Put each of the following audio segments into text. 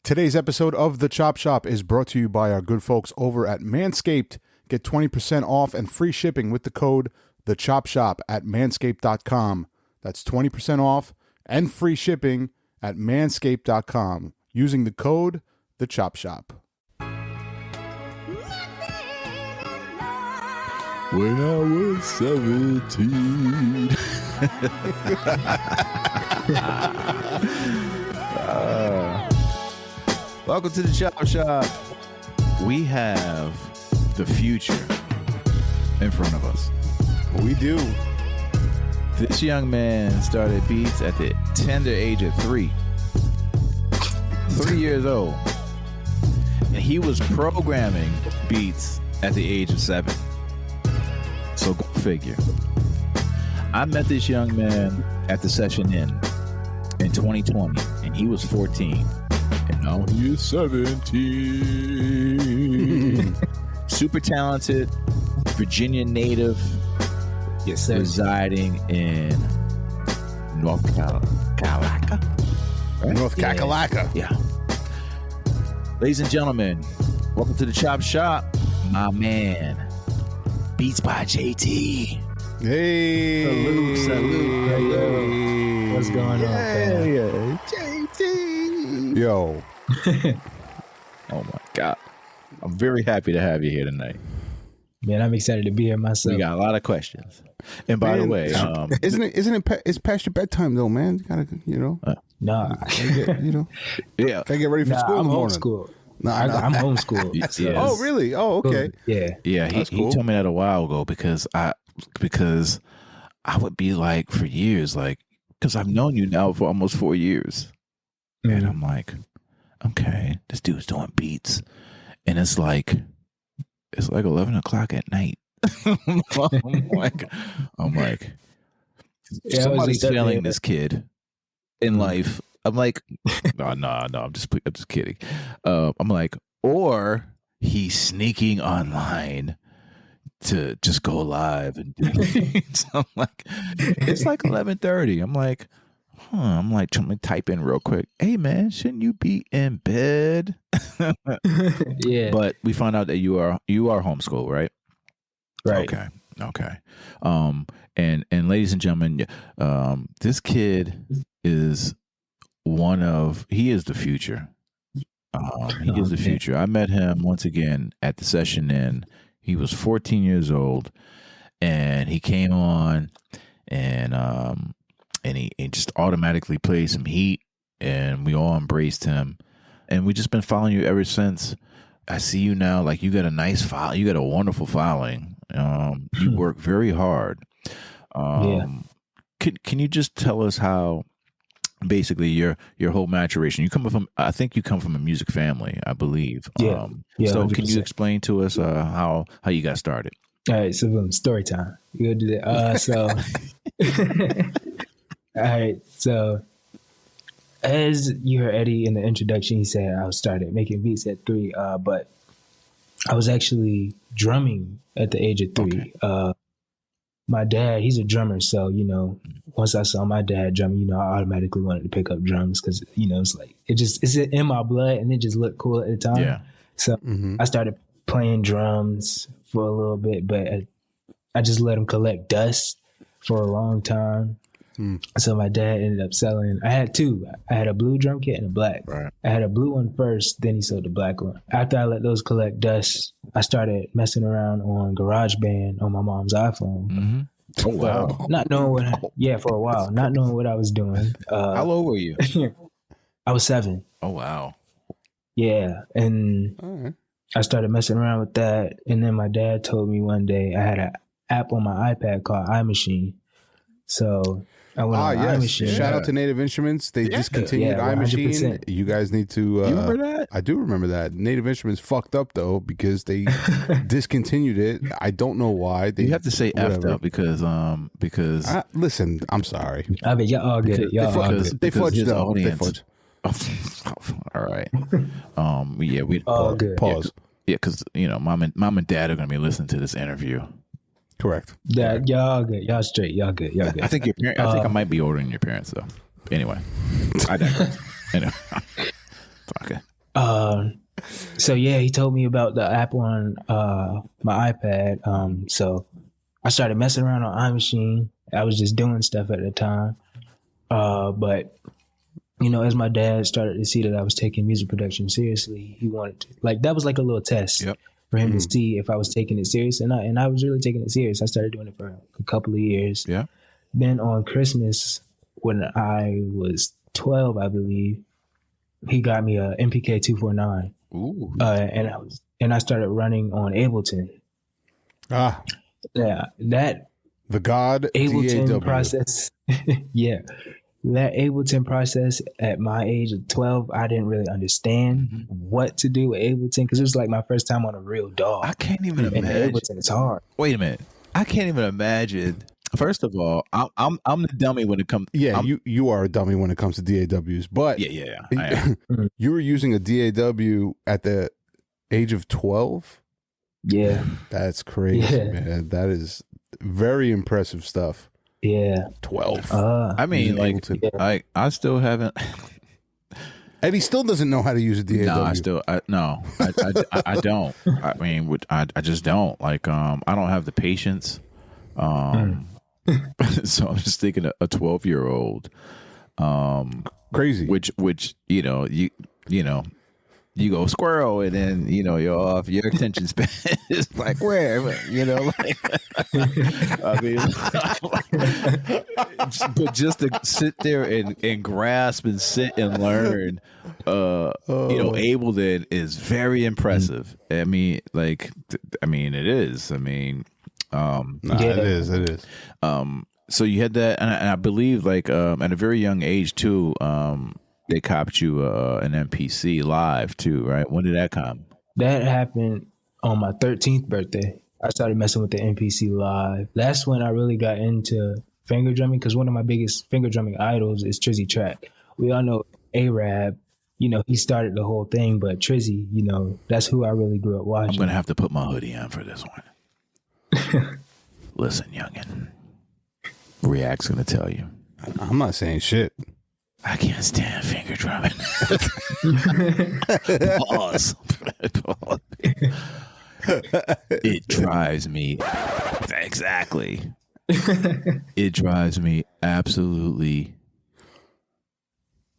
Today's episode of The Chop Shop is brought to you by our good folks over at Manscaped. Get 20% off and free shipping with the code The Chop Shop at manscaped.com. That's 20% off and free shipping at manscaped.com using the code The Chop Shop. When I was 17. Welcome to the Chop Shop. We have the future in front of us. We do. This young man started beats at the tender age of 3 years old. And he was programming beats at the age of 7. So go figure. I met this young man at the Session Inn in 2020, and he was 14. And now he is 17. Super talented, Virginia native, yes, sir. Residing in North Kakalaka. Right? North Kakalaka. Yeah. Ladies and gentlemen, welcome to the Chop Shop. My man, Beats by JT. Hey. Salute. Hey. What's going on, fam? JT. Yo. Oh my God. I'm very happy to have you here tonight. Man, I'm excited to be here myself. We got a lot of questions. And by the way, it's past your bedtime though, man. You gotta, Nah. yeah. Gotta get ready for school in the morning. Homeschooled. I'm homeschooled. Yes. Oh, really? Oh, okay. Yeah. Yeah, he told me that a while ago because I would be like for years, like, because I've known you now for almost 4 years. Mm-hmm. And I'm like, okay, this dude's doing beats. And it's like 11 o'clock at night. I'm like, somebody's failing this kid in life. I'm like, no, I'm just kidding. I'm like, or he's sneaking online to just go live and do things. I'm like, it's like 11:30. I'm like, I'm like trying to type in real quick. Hey man, shouldn't you be in bed? Yeah. But we found out that you are homeschooled, right? Right. Okay. And ladies and gentlemen, this kid is he is the future. He is the future. I met him once again at the Session Inn. He was 14 years old, and he came on, and he just automatically played some heat, and we all embraced him, and we just been following you ever since. I see you now, like you got a nice file, you got a wonderful following. You work very hard. Can you just tell us how? Basically, your whole maturation. I think you come from a music family, I believe. Yeah. So 100%. can you explain to us how you got started? All right, so boom, story time. You gotta do that. All right, so as you heard Eddie in the introduction, he said I started making beats at 3, but I was actually drumming at the age of 3. Okay. My dad, he's a drummer, so once I saw my dad drumming, I automatically wanted to pick up drums because it's like it's in my blood and it just looked cool at the time. Yeah. So I started playing drums for a little bit, but I just let them collect dust for a long time. So my dad ended up selling. I had 2. I had a blue drum kit and a black. Right. I had a blue one first, then he sold the black one. After I let those collect dust, I started messing around on GarageBand on my mom's iPhone. Mm-hmm. Oh wow! Not knowing for a while, not knowing what I was doing. How old were you? I was 7. Oh wow! Yeah, and I started messing around with that, and then my dad told me one day I had an app on my iPad called iMachine. So I went on iMachine. Shout out to Native Instruments. They discontinued iMachine. You guys need to. You remember that? I do remember that. Native Instruments fucked up though because they discontinued it. I don't know why. You have to say effed up because listen, I'm sorry. I mean, y'all all get it. Y'all all get it. They fudged the audience. All right. Yeah, we all good. Pause. Yeah, because mom and dad are gonna be listening to this interview. Correct. Yeah, y'all good. Y'all straight. Y'all good. Y'all good. I think I might be older than your parents though. Anyway, I digress. Anyway, okay. So yeah, he told me about the app on my iPad. So I started messing around on iMachine. I was just doing stuff at the time. But you know, as my dad started to see that I was taking music production seriously, he wanted to, like, that was like a little test for him to see if I was taking it serious. And I was really taking it serious. I started doing it for a couple of years. Yeah. Then on Christmas, when I was 12, I believe, he got me a MPK 249. Ooh. And I started running on Ableton. Ah. Yeah, that The God Ableton DAW. process. Yeah. That Ableton process at my age of 12, I didn't really understand what to do with Ableton because it was like my first time on a real DAW. I can't even and imagine. Ableton is hard. Wait a minute. I can't even imagine. First of all, I'm the dummy when it comes. Yeah, you are a dummy when it comes to DAWs, but Yeah. I am. you were using a DAW at the age of 12? Yeah. That's crazy, man. That is very impressive stuff. Yeah. 12. I mean, like, I still haven't. And he still doesn't know how to use a DAW. No, I don't. I mean, I just don't. Like, I don't have the patience. So I'm just thinking a 12-year-old, Crazy. which you go squirrel and then you're off. Your attention span is like where like I mean, but just to sit there and grasp and sit and learn, Ableton is very impressive. I mean, like, it is. I mean, it is. So you had that, and I believe, like, at a very young age too. They copped you an MPC live too, right? When did that come? That happened on my 13th birthday. I started messing with the MPC live. That's when I really got into finger drumming because one of my biggest finger drumming idols is Trizzy Track. We all know Arab, he started the whole thing, but Trizzy, that's who I really grew up watching. I'm going to have to put my hoodie on for this one. Listen, youngin'. React's going to tell you. I'm not saying shit. I can't stand finger drumming. Pause. It drives me. Exactly. It drives me absolutely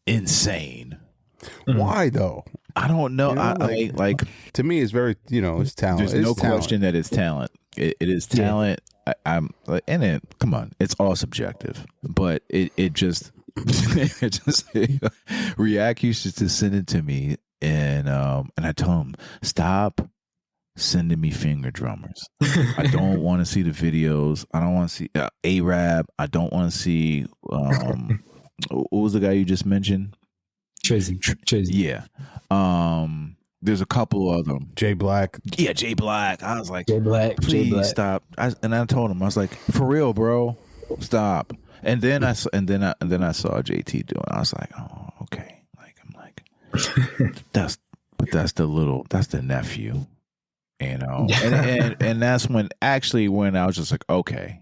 insane. Why though? I don't know. Like to me, it's very it's talent. There's no question that it's talent. It is talent. Yeah. I'm like, and it. Come on, it's all subjective, but it just. React used to send it to me, and I told him, stop sending me finger drummers. I don't want to see the videos. I don't want to see Arab. I don't want to see what was the guy you just mentioned? Trizzy. Yeah. There's a couple of them. J Black. Yeah, J Black. I was like, J Black, please stop. And I told him, I was like, for real, bro, stop. And then I saw JT doing. I was like, oh, okay. Like, I'm like, that's the nephew, and that's when I was just like, okay,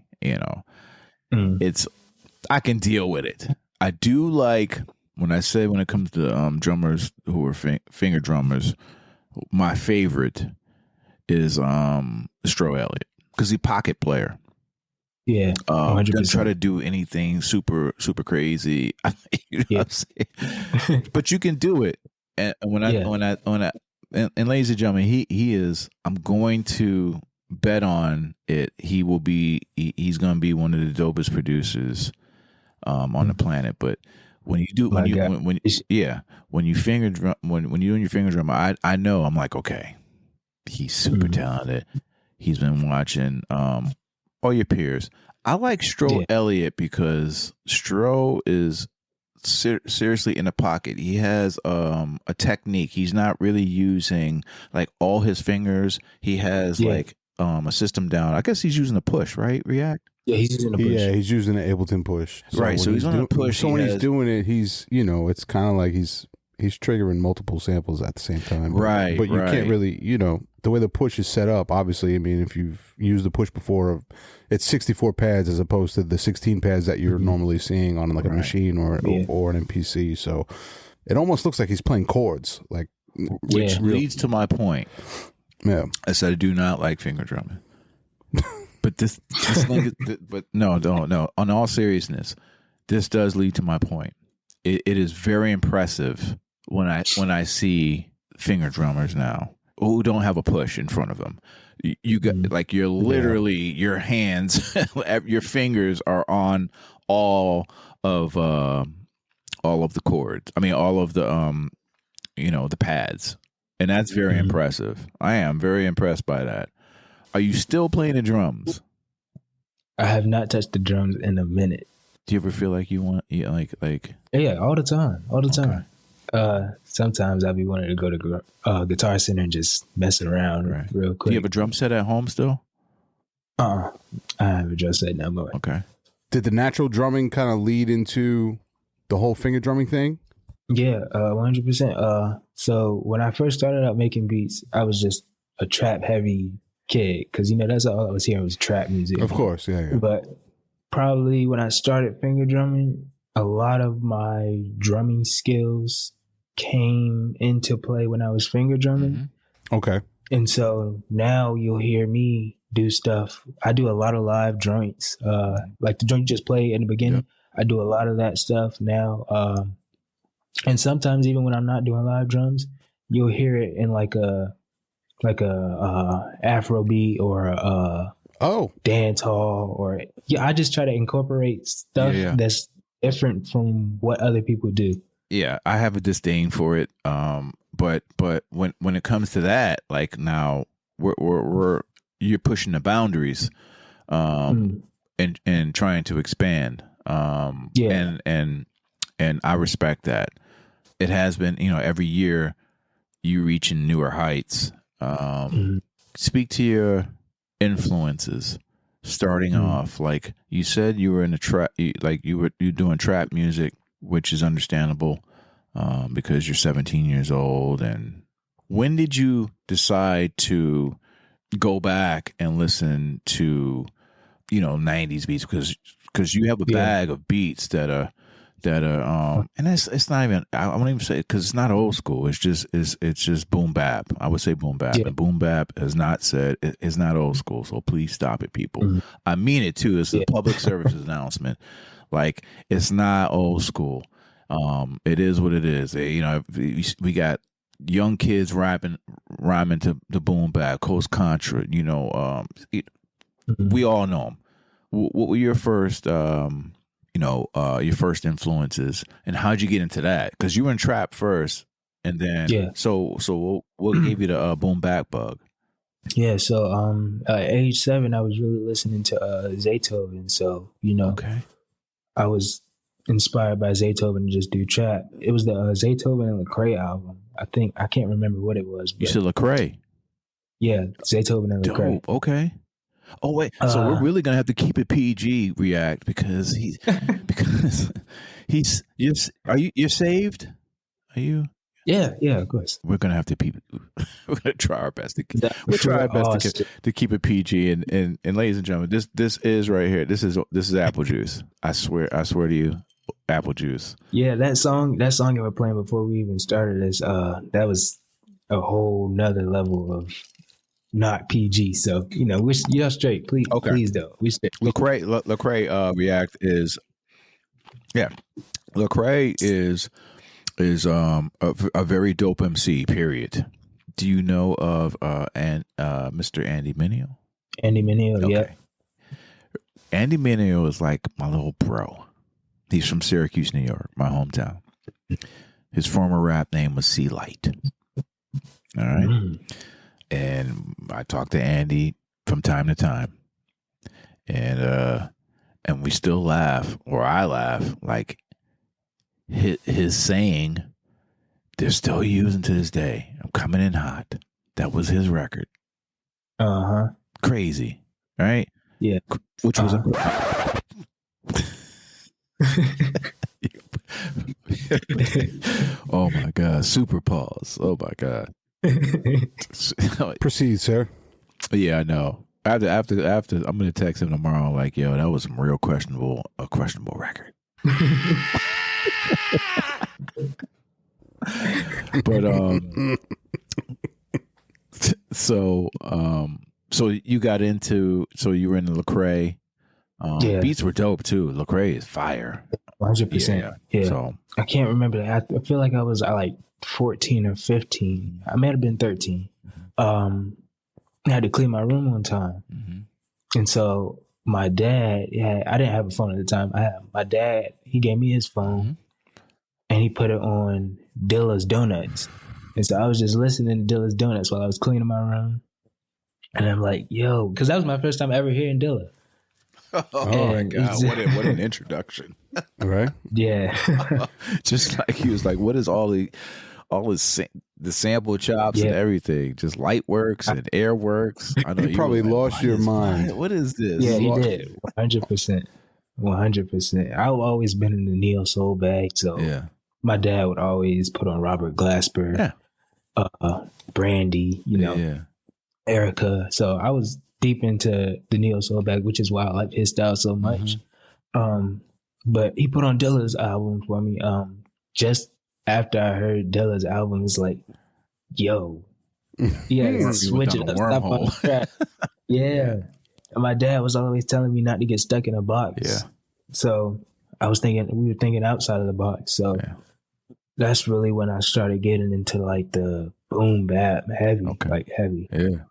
it's, I can deal with it. I do like when it comes to drummers who are finger drummers, my favorite is Stro Elliott because he's pocket player. Yeah, doesn't try to do anything super super crazy. What I'm saying? But you can do it. And and ladies and gentlemen, he is. I'm going to bet on it. He's going to be one of the dopest producers on the planet. But when you're doing your finger drum, I know, I'm like, okay, he's super talented. He's been watching all your peers. I like Stro Elliott because Stro is seriously in the pocket. He has a technique. He's not really using like all his fingers. He has like a system down. I guess he's using a push, right? React. Yeah, he's using a push. Yeah, he's using an Ableton push. So right. So he's on a push. So when he's doing it, he's it's kind of like he's triggering multiple samples at the same time. Right. But you can't really, the way the push is set up, obviously, I mean, if you've used the push before, it's 64 pads as opposed to the 16 pads that you're normally seeing on like a machine or an MPC. So it almost looks like he's playing chords. Like which Yeah. leads to my point. Yeah. I said I do not like finger drumming. But this thing, but no. On all seriousness, this does lead to my point. It is very impressive when I see finger drummers now who don't have a push in front of them. You got like you're literally your hands, your fingers are on all of the chords. I mean, all of the the pads, and that's very impressive. I am very impressed by that. Are you still playing the drums? I have not touched the drums in a minute. Do you ever feel like you want like? Yeah, all the time. Sometimes I'll be wanting to go to Guitar Center and just mess around real quick. Do you have a drum set at home still? I have a drum set now. But Okay. Did the natural drumming kind of lead into the whole finger drumming thing? Yeah, 100%. So when I first started out making beats, I was just a trap heavy kid because that's all I was hearing was trap music. Of course, yeah. But probably when I started finger drumming, a lot of my drumming skills came into play when I was finger drumming. Okay. And so now you'll hear me do stuff. I do a lot of live joints, like the joint you just played in the beginning. Yep. I do a lot of that stuff now. And sometimes even when I'm not doing live drums, you'll hear it in like a Afro beat or a dance hall or I just try to incorporate stuff that's different from what other people do. Yeah, I have a disdain for it. But when it comes to that, like now you're pushing the boundaries, and trying to expand. And I respect that. It has been, every year you reaching newer heights. Speak to your influences starting off. Like you said, you were in a trap, you're doing trap music, which is understandable because you're 17 years old. And when did you decide to go back and listen to 90s beats? Because you have a bag of beats that are and it's not even, I won't even say it because it's not old school. It's just boom bap. I would say boom bap, and boom bap is not said. It's not old school. So please stop it, people. I mean it too. It's a public service announcement. Like it's not old school. It is what it is. We got young kids rhyming to boom bap, Coast Contra. We all know them. What were your first? Your first influences, and how'd you get into that? Because you were in trap first, and then So what gave you the boom bap bug? Yeah, so at age 7, I was really listening to Zaytoven. So I was inspired by Zaytoven to just do trap. It was the Zaytoven and Lecrae album. I can't remember what it was. You said Lecrae? Yeah, Zaytoven and Lecrae. Okay. Oh wait, so we're really gonna have to keep it PG, React, because you're saved? Are you? Yeah, of course. We're gonna have to we're gonna try our best to keep it PG, and ladies and gentlemen, this is right here. This is apple juice. I swear to you, apple juice. Yeah, that song you were playing before we even started this, that was a whole nother level of not PG, so you're straight. Please, please don't. We straight. Lecrae React is, Lecrae is a very dope MC. Period. Do you know of Mr. Andy Mineo? Andy Mineo, yeah. Andy Mineo is like my little bro. He's from Syracuse, New York, my hometown. His former rap name was Sea Light. All right. And I talk to Andy from time to time, and we still laugh, or I laugh, like his saying, they're still using to this day. I'm coming in hot. That was his record. Crazy, right? Yeah. Which was oh my God, super pause. Oh my God. Proceed, sir. Yeah, I know. After, I'm gonna text him tomorrow. Like, yo, that was some real questionable record. But so you got into, so you were in Lecrae. Yeah. Beats were dope too. Lecrae is fire. 100%. Yeah. So I can't remember that. I feel like I was like 14 or 15. I may have been 13. I had to clean my room one time. And so my dad, I didn't have a phone at the time. My dad, he gave me his phone and he put it on Dilla's Donuts. And so I was just listening to Dilla's Donuts while I was cleaning my room. And I'm like, yo, because that was my first time ever hearing Dilla. Oh my God! What an introduction! Right? Yeah. Just like he was like, "What is the sample chops and everything? Just light works and air works." I know you probably lost your mind. What is this? Yeah, he did. 100%. 100%. I've always been in the neo soul bag, so my dad would always put on Robert Glasper, Brandy, Erica. So I was deep into the neo soul bag, which is why I like his style so much. But he put on Dilla's album for me. Just after I heard Dilla's album, it's like, yo, switch it up, stop on the track. And my dad was always telling me not to get stuck in a box. So we were thinking outside of the box. So that's really when I started getting into like the boom bap heavy, like heavy.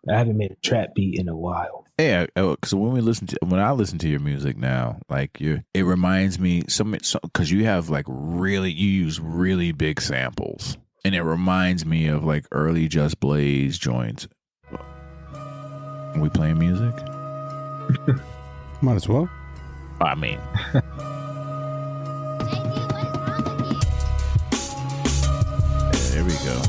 I haven't made a trap beat in a while. Yeah, so when I listen to your music now, like it reminds me because you use really big samples, and it reminds me of like early Just Blaze joints. Are we playing music? Might as well. I mean. There we go.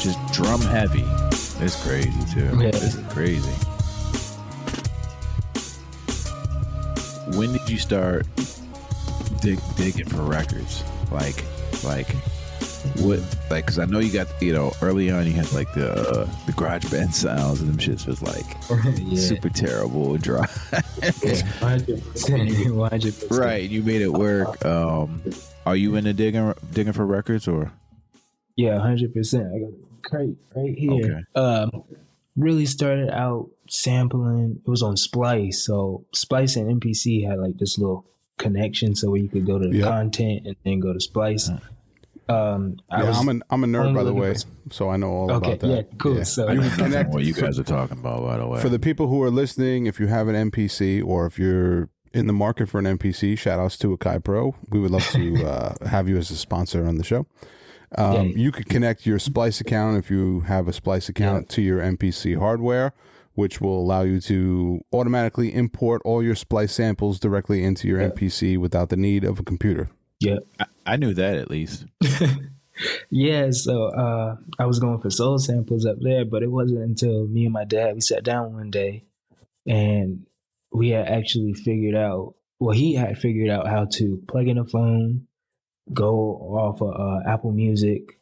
Just drum heavy. It's crazy too. Yeah. This is crazy. When did you start digging for records? Like what? Like, because I know you got, early on you had like the GarageBand sounds and them shits was like super terrible and dry. 100%. Right, you made it work. Are you into digging for records or? Yeah, 100%. I got a crate right here. Okay. Really started out sampling. It was on Splice, so Splice and MPC had like this little connection, so where you could go to the content and then go to Splice. I'm a nerd, by the way, so I know all about that. Yeah, cool. Yeah. So you can connect what you guys are talking about, by the way. For the people who are listening, if you have an MPC or if you're in the market for an MPC, shout outs to Akai Pro. We would love to have you as a sponsor on the show. You could connect your Splice account if you have a Splice account to your MPC hardware, which will allow you to automatically import all your Splice samples directly into your MPC without the need of a computer. Yeah, I knew that at least. So I was going for soul samples up there, but it wasn't until me and my dad, we sat down one day and we had actually figured out, he had figured out how to plug in a phone, go off of Apple Music,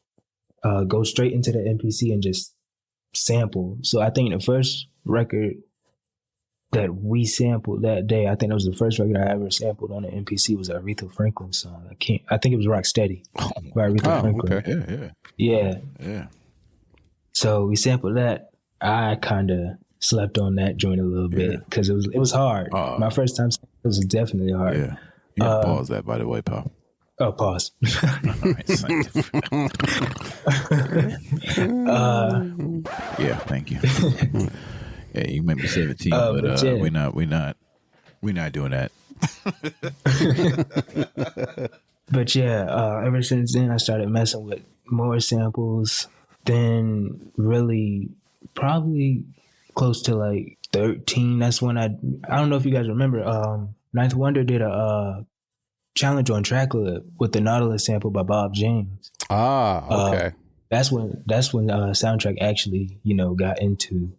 go straight into the MPC and just sample. So I think the first record that we sampled that day, I think that was the first record I ever sampled on the MPC, was Aretha Franklin song. I think it was Rocksteady by Aretha Franklin. Okay. Yeah. So we sampled that. I kind of slept on that joint a little bit because it was hard. My first time, it was definitely hard. Yeah. You can pause that, by the way, Pop. Oh, pause. Yeah, thank you. Yeah, you might be 17, but we're not doing that. But ever since then I started messing with more samples. Then really probably close to like 13. That's when I don't know if you guys remember. Ninth Wonder did a challenge on Tracklib with the Nautilus sample by Bob James. Okay. That's when Soundtrack actually got into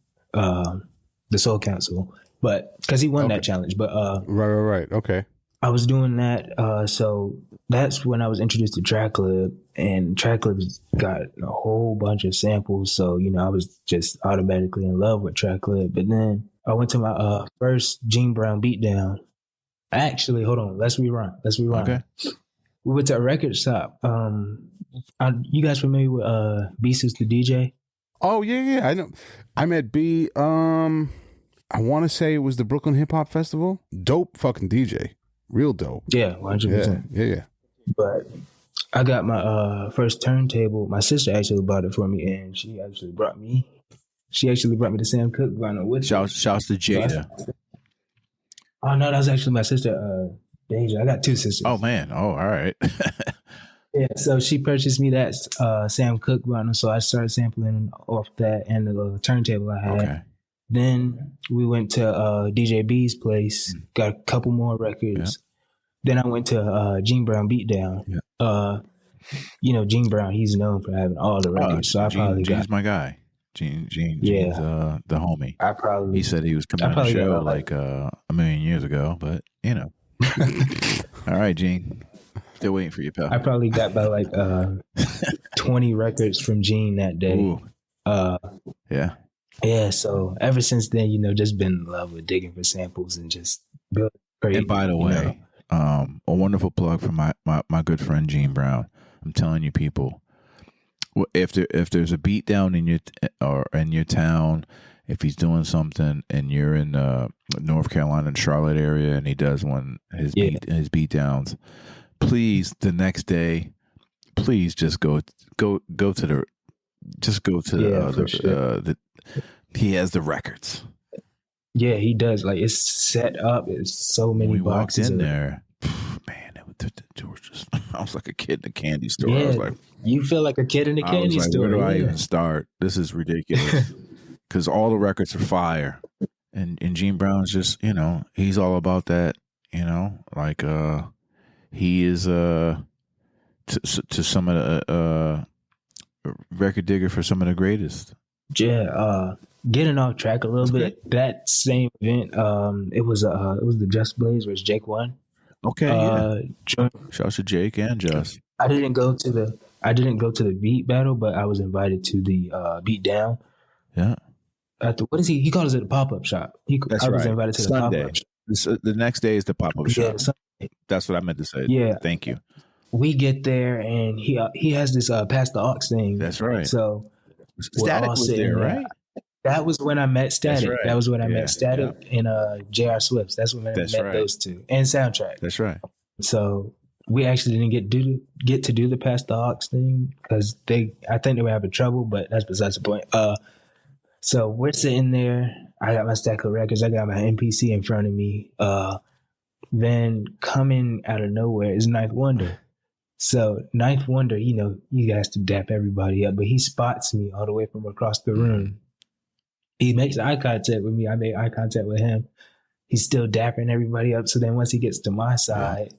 the Soul Council, but because he won that challenge. But right. Okay. I was doing that, so that's when I was introduced to Tracklib, and Tracklib's got a whole bunch of samples. So I was just automatically in love with Tracklib. But then I went to my first Gene Brown beatdown. Actually, hold on. Let's rewind. Okay. We went to a record shop. You guys familiar with Beast is the DJ? Oh yeah, I know. I met B. I want to say it was the Brooklyn Hip Hop Festival. Dope fucking DJ, real dope. Yeah, 100%. Yeah. But I got my first turntable. My sister actually bought it for me, and she actually brought me the Sam Cooke vinyl with Shouts to Jada. Oh no, that was actually my sister, Deja. I got two sisters. Oh man. Oh, all right. Yeah, so she purchased me that Sam Cooke vinyl, so I started sampling off that and the little turntable I had. Okay. Then we went to DJ B's place, got a couple more records. Yeah. Then I went to Gene Brown Beatdown. Yeah. Gene Brown, he's known for having all the records, so I probably got. Gene's my guy. Gene's the homie. He said he was coming on the show like a million years ago, but all right, Gene. Still waiting for you, pal. I probably got about like 20 records from Gene that day. Ooh. Yeah. So ever since then, just been in love with digging for samples and just building crazy. And by the way, a wonderful plug for my good friend Gene Brown. I'm telling you, people, if there's a beat down in your town, if he's doing something and you're in North Carolina, Charlotte area, and he does his beat downs. Please, the next day, please just go to the. He has the records. Yeah, he does. Like it's set up. It's so many when we boxes. Walked in there, man, it was just. I was like a kid in a candy store. Yeah, I was like, you feel like a kid in a candy store. Where do I even start? This is ridiculous. Because all the records are fire, and Gene Brown's just he's all about that. Like he is to some of the record digger for some of the greatest. Yeah, getting off track a little bit. Good. That same event, it was the Just Blaze where Jake won. Okay, yeah. Shouts to Jake and Just. I didn't go to the beat battle, but I was invited to the beat down. Yeah. What is he? He calls it a pop up shop. I was invited to Sunday. The pop up shop. The next day is the pop up shop. Sunday. That's what I meant to say. Yeah. Thank you. We get there and he has this pass the aux thing. That's right. So Static was there, right? That was when I met Static. Right. That was when I met Static and J.R. Swift. That's when I met those two. And Soundtrack. That's right. So we actually didn't get to do the pass the aux thing because I think they were having trouble, but that's besides the point. So we're sitting there. I got my stack of records. I got my MPC in front of me. Then coming out of nowhere is Ninth Wonder. So Ninth Wonder, you guys to dap everybody up, but he spots me all the way from across the room. He makes eye contact with me. I make eye contact with him. He's still dapping everybody up. So then once he gets to my side,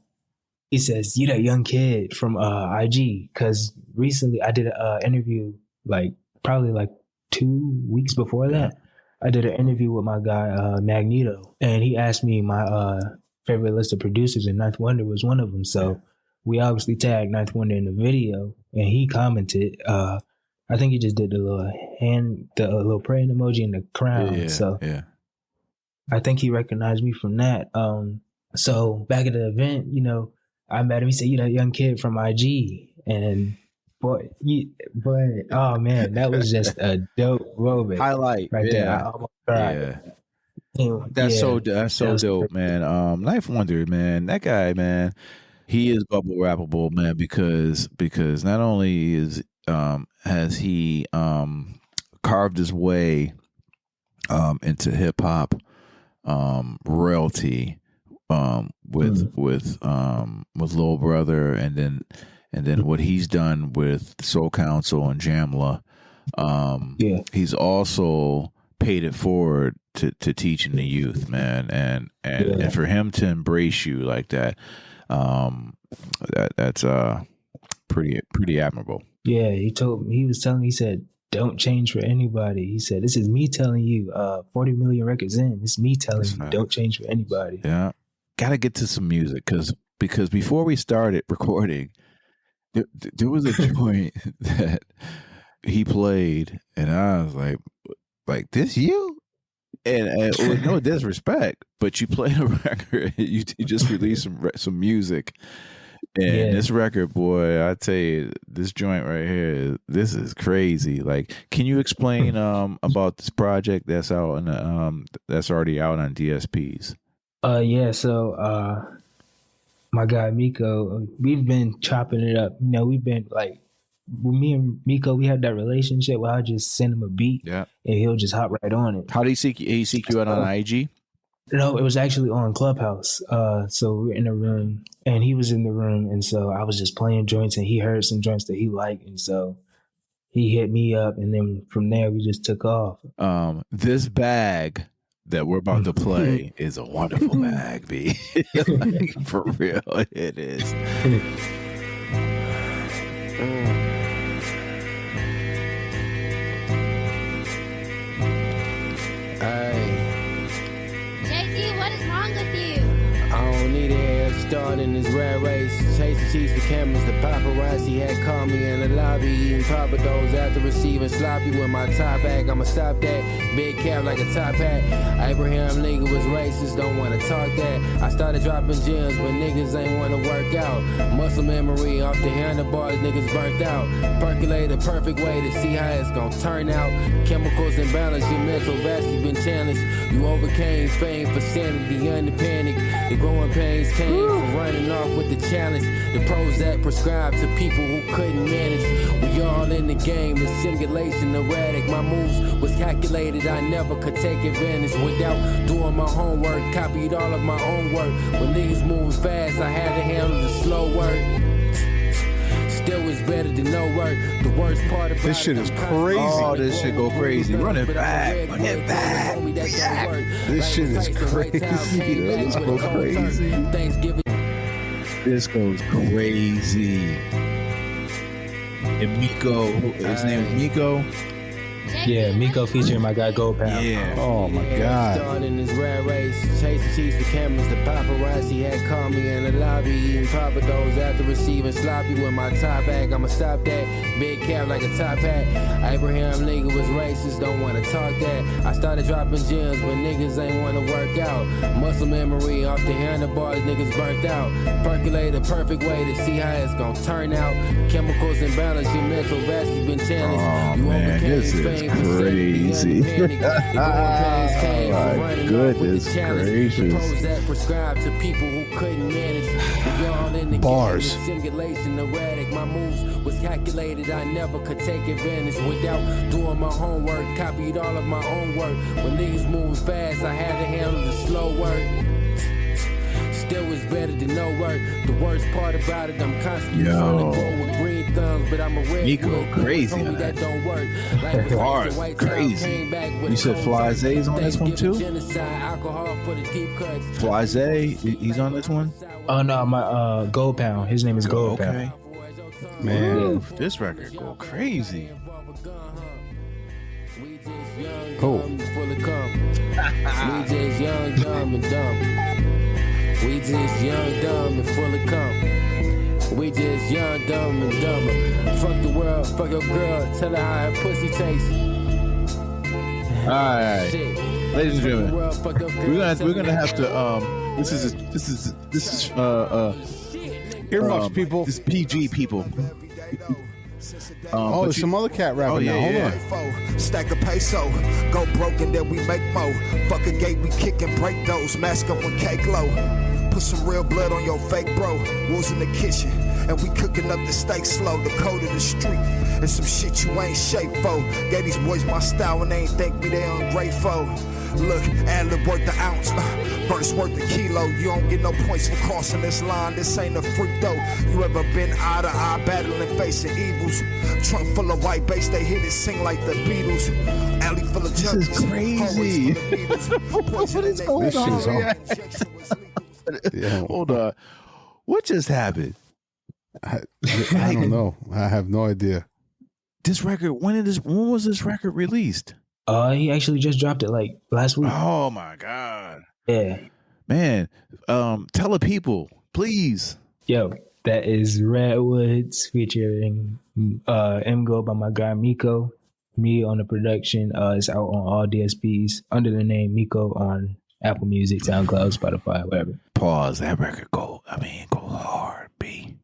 he says, "You that young kid from IG?" Because recently I did an interview, probably 2 weeks before that. I did an interview with my guy Magneto, and he asked me my favorite list of producers, and Ninth Wonder was one of them. So we obviously tagged Ninth Wonder in the video, and he commented. I think he just did the little praying emoji and the crown. I think he recognized me from that. So back at the event, I met him. He said, "You that young kid from IG," and boy, oh man, that was just a dope moment. Highlight right there. I almost cried. That's so dope, man. Ninth Wonder, man, that guy, man, he is bubble rappable, man, because not only has he carved his way into hip hop royalty with Lil Brother, and then what he's done with Soul Council and Jamla. He's also paid it forward to teaching the youth, man, and for him to embrace you like that, that's pretty admirable. Yeah, he said, "Don't change for anybody." He said, "This is me telling you, 40 million records in, it's me telling you, don't change for anybody." Yeah. Gotta get to some music because before we started recording, there was a joint that he played, and I was like, "This you?" and with no disrespect, but you played a record. You just released some music, and this record, boy, I tell you, this joint right here, this is crazy. Like, can you explain about this project that's out on that's already out on DSPs? So my guy Miko, we've been chopping it up. You know, we've been like, me and Miko, we had that relationship where I just send him a beat, and he'll just hop right on it. How did he seek you? He seek you out on IG? No, it was actually on Clubhouse. So we were in a room, and he was in the room, and so I was just playing joints, and he heard some joints that he liked, and so he hit me up, and then from there we just took off. This bag that we're about to play is a wonderful bag, B. Like, for real, it is. JT, what is wrong with you? I don't need a head start in this rat race. Chasing cheese for cameras, the paparazzi had called me in the lobby. Eating papados after receiving sloppy with my top bag. I'ma stop that. Big cap like a top hat. Abraham Lincoln was racist, don't wanna talk that. I started dropping gems, but niggas ain't wanna work out. Muscle memory off the handlebars, niggas burnt out. Percolate a perfect way to see how it's gonna turn out. Chemicals imbalance, your mental vastly been challenged. You overcame fame for sanity under panic. The growing pains came from running off with the challenge. The pros that prescribed to people who couldn't manage. We all in the game, the simulation erratic. My moves was calculated, I never could take advantage without doing my homework. Copied all of my own work. When niggas moving fast, I had to handle the slow work. Still is better than no work. The worst part about This shit is crazy. Oh, this shit go crazy. Run it back. Run it back. This shit is crazy. This goes crazy. Thanksgiving. This goes crazy. And Miko, his name is Miko. Yeah, Miko featuring my guy Gold Pound. Yeah. Oh my God. Starting this rat race, chasing cheese for cameras. The paparazzi had called me in the lobby, eating papados after receiving sloppy with my top bag. I'ma stop that. Big cap like a top hat. Abraham Lincoln was racist, don't wanna talk that. I started dropping gems, but niggas ain't wanna work out. Muscle memory off the handlebars, niggas burnt out. Percolate a perfect way to see how it's gonna turn out. Chemicals imbalance, your mental vastly been challenged. Oh, You man, overcame this is fame for crazy. sanity under panic. Oh, my goodness gracious. Pros that prescribed to people who couldn't manage. We all in the Bars. game, the simulation erratic. My moves was calculated, I never could take advantage without doing my homework. Copied all of my own work. When niggas moving fast, I had to handle the slow work. Still is better than no work. The worst part about it, I'm constantly trying to go with green thumbs, but I'm a red. Miko crazy, told me man. that don't work. Like Bars crazy. You said Fly Zay's on this one too? Fly Zay, he's on this one? Oh no, my Gold Pound. His name is Gold Okay. Pound. Man. This record go crazy. Oh. We just young, dumb, and dumb. We just young, dumb, and full of cum. We just young, dumb, and dumber. Fuck the world, fuck your girl, tell her how her pussy tastes. Alright. Shit. Ladies and Fuck the gentlemen, world, fuck your girl, we're gonna tell have her to this is Earmuffs, people. This is PG people. Oh, there's some other cat rapping now. Hold on. Stack a peso, go broke and then we make more. Fuck a gate, we kick and break those. Mask up when cake low. Put some real blood on your fake bro. Wolves in the kitchen, and we cooking up the steak slow. The code of the street, and some shit you ain't shaped for. Gave these boys my style and they ain't think me they ungrateful. Look, ad-lib worth the ounce, verse worth a kilo. You don't get no points for crossing this line. This ain't a freak though. You ever been eye to eye battling, facing evils? Trunk full of white bass, they hit it, sing like the Beatles. Alley full of junkies. This is crazy. What is going This shit's on. Yeah. Hold on. What just happened? I don't know. I have no idea. This record, when was this record released? He actually just dropped it like last week. Oh my God. Yeah. Man, tell the people, please. Yo, that is Redwoods featuring M Go by my guy Miko. me on the production. It's out on all DSPs under the name Miko on Apple Music, SoundCloud, Spotify, whatever. Pause. That record go hard, B.